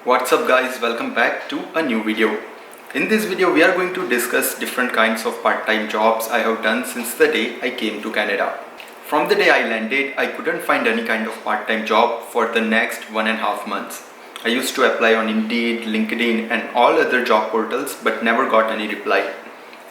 What's up guys, welcome back to a new video. In this video we are going to discuss different kinds of part-time jobs I have done since the day I came to Canada. From the day I landed, I couldn't find any kind of part-time job for the next 1.5 months. I used to apply on Indeed, LinkedIn and all other job portals but never got any reply.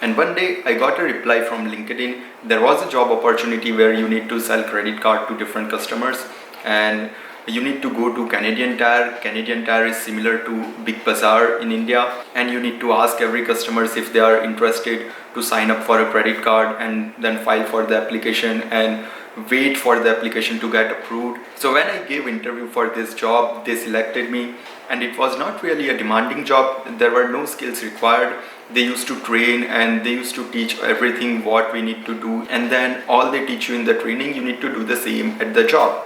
And one day I got a reply from LinkedIn. There was a job opportunity where you need to sell credit card to different customers and you need to go to Canadian Tire. Canadian Tire is similar to Big Bazaar in India, and you need to ask every customers if they are interested to sign up for a credit card and then file for the application and wait for the application to get approved. So when I gave interview for this job, they selected me, and it was not really a demanding job. There were no skills required. They used to train and they used to teach everything what we need to do, and then all they teach you in the training you need to do the same at the job.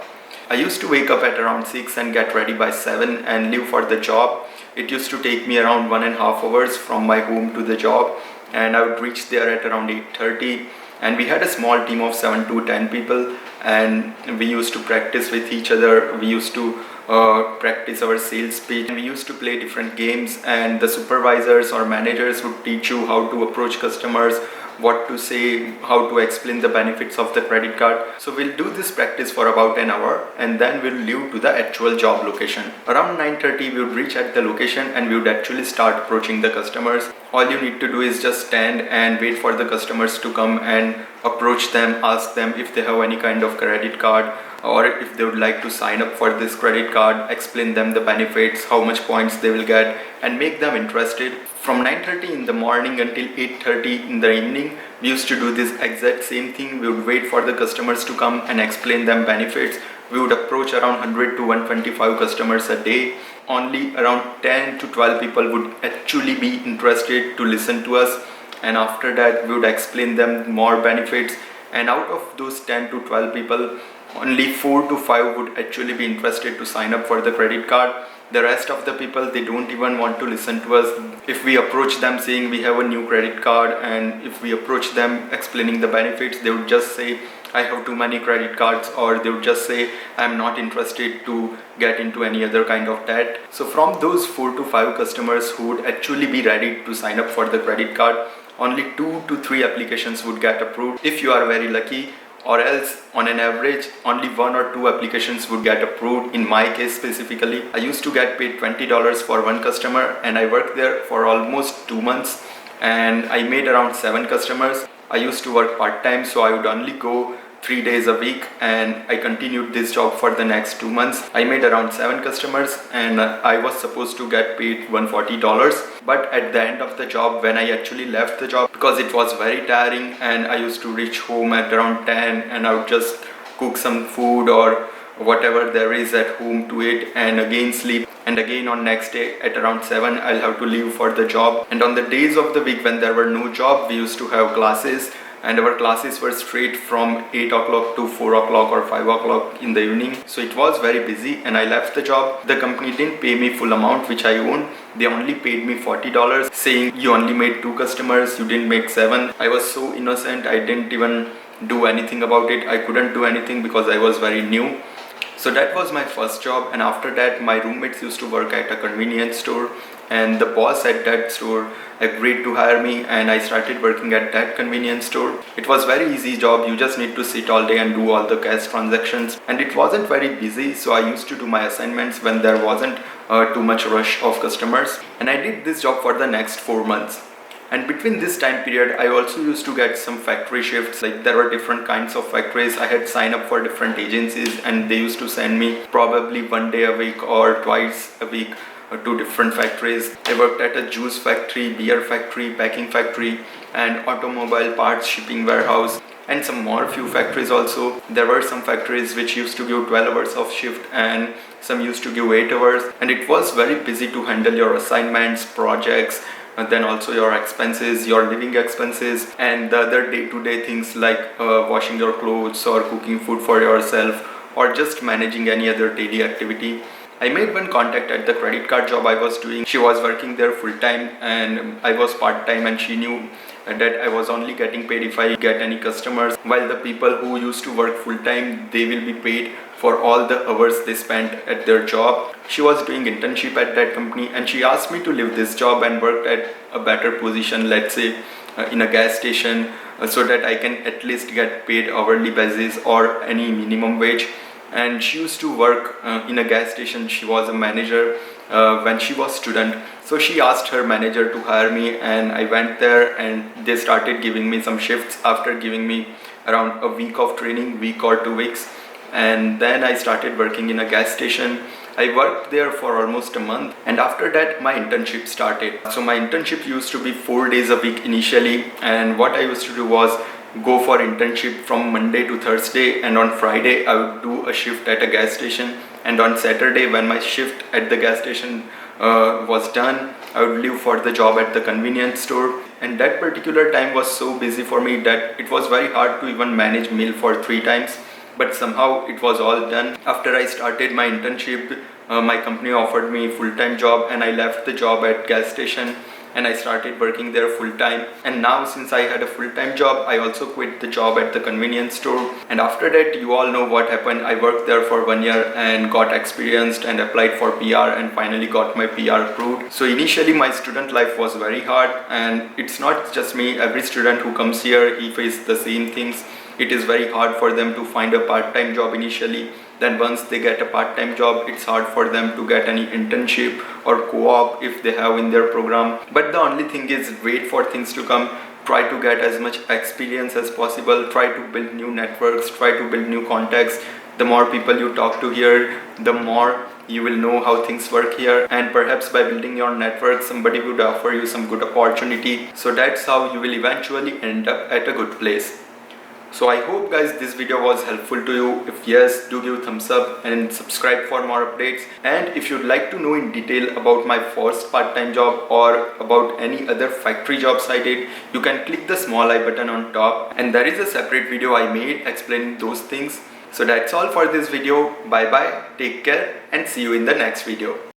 I used to wake up at around 6 and get ready by 7 and leave for the job. It used to take me around 1.5 hours from my home to the job, and I would reach there at around 8:30. And we had a small team of 7 to 10 people, and we used to practice with each other. We used to practice our sales pitch. We used to play different games, and the supervisors or managers would teach you how to approach customers, what to say, how to explain the benefits of the credit card. So we'll do this practice for about an hour and then we'll leave to the actual job location. Around 9:30 we would reach at the location and we would actually start approaching the customers. All you need to do is just stand and wait for the customers to come and approach them, ask them if they have any kind of credit card or if they would like to sign up for this credit card, explain them the benefits, how much points they will get, and make them interested. From 9:30 in the morning until 8:30 in the evening, we used to do this exact same thing. We would wait for the customers to come and explain them benefits. We would approach around 100 to 125 customers a day. Only around 10 to 12 people would actually be interested to listen to us, and after that we would explain them more benefits, and out of those 10 to 12 people, only 4 to 5 would actually be interested to sign up for the credit card. The rest of the people, they don't even want to listen to us. If we approach them saying we have a new credit card, and if we approach them explaining the benefits, they would just say I have too many credit cards, or they would just say I'm not interested to get into any other kind of debt. So from those 4 to 5 customers who would actually be ready to sign up for the credit card, only 2 to 3 applications would get approved if you are very lucky, or else on an average only 1 or 2 applications would get approved. In my case specifically, I used to get paid $20 for one customer, and I worked there for almost 2 months and I made around 7 customers. I used to work part-time, so I would only go 3 days a week, and I continued this job for the next 2 months. I made around 7 customers and I was supposed to get paid $140. But at the end of the job, when I actually left the job, because it was very tiring and I used to reach home at around 10 and I would just cook some food or whatever there is at home to eat and again sleep, and again on next day at around 7 I'll have to leave for the job. And on the days of the week when there were no job, we used to have classes, and our classes were straight from 8 o'clock to 4 o'clock or 5 o'clock in the evening. So it was very busy and I left the job. The company didn't pay me full amount which I owned. They only paid me $40, saying you only made 2 customers, you didn't make 7. I was so innocent, I didn't even do anything about it. I couldn't do anything because I was very new. So that was my first job, and after that my roommates used to work at a convenience store, and the boss at that store agreed to hire me and I started working at that convenience store. It was very easy job. You just need to sit all day and do all the cash transactions, and it wasn't very busy, so I used to do my assignments when there wasn't too much rush of customers, and I did this job for the next 4 months. And between this time period, I also used to get some factory shifts. Like there were different kinds of factories. I had signed up for different agencies and they used to send me probably 1 day a week or twice a week to different factories. I worked at a juice factory, beer factory, packing factory, and automobile parts shipping warehouse, and some more few factories also. There were some factories which used to give 12 hours of shift and some used to give 8 hours, and it was very busy to handle your assignments, projects, and then also your expenses, your living expenses, and the other day-to-day things like washing your clothes or cooking food for yourself or just managing any other daily activity. I made one contact at the credit card job I was doing. She was working there full-time and I was part-time, and she knew that I was only getting paid if I get any customers, while the people who used to work full-time, they will be paid for all the hours they spent at their job. She was doing internship at that company, and she asked me to leave this job and work at a better position, let's say in a gas station, so that I can at least get paid hourly basis or any minimum wage. And she used to work in a gas station. She was a manager when she was student. So she asked her manager to hire me, and I went there, and they started giving me some shifts after giving me around a week of training, week or 2 weeks. And then I started working in a gas station. I worked there for almost a month, and after that my internship started. So my internship used to be 4 days a week initially, and what I used to do was go for internship from Monday to Thursday, and on Friday I would do a shift at a gas station, and on Saturday when my shift at the gas station was done, I would leave for the job at the convenience store. And that particular time was so busy for me that it was very hard to even manage meal for 3 times, but somehow it was all done. After I started my internship, my company offered me a full-time job, and I left the job at gas station and I started working there full-time. And now, since I had a full-time job, I also quit the job at the convenience store. And after that, you all know what happened. I worked there for 1 year and got experienced and applied for PR, and finally got my PR approved. So initially my student life was very hard, and it's not just me. Every student who comes here, he faces the same things. It is very hard for them to find a part-time job initially. Then once they get a part-time job, it's hard for them to get any internship or co-op if they have in their program. But the only thing is, wait for things to come. Try to get as much experience as possible. Try to build new networks. Try to build new contacts. The more people you talk to here, the more you will know how things work here, and perhaps by building your network, somebody would offer you some good opportunity. So that's how you will eventually end up at a good place. So I hope guys this video was helpful to you. If yes, do give a thumbs up and subscribe for more updates. And if you'd like to know in detail about my first part-time job or about any other factory jobs I did, you can click the small I button on top, and there is a separate video I made explaining those things. So that's all for this video. Bye bye, take care, and see you in the next video.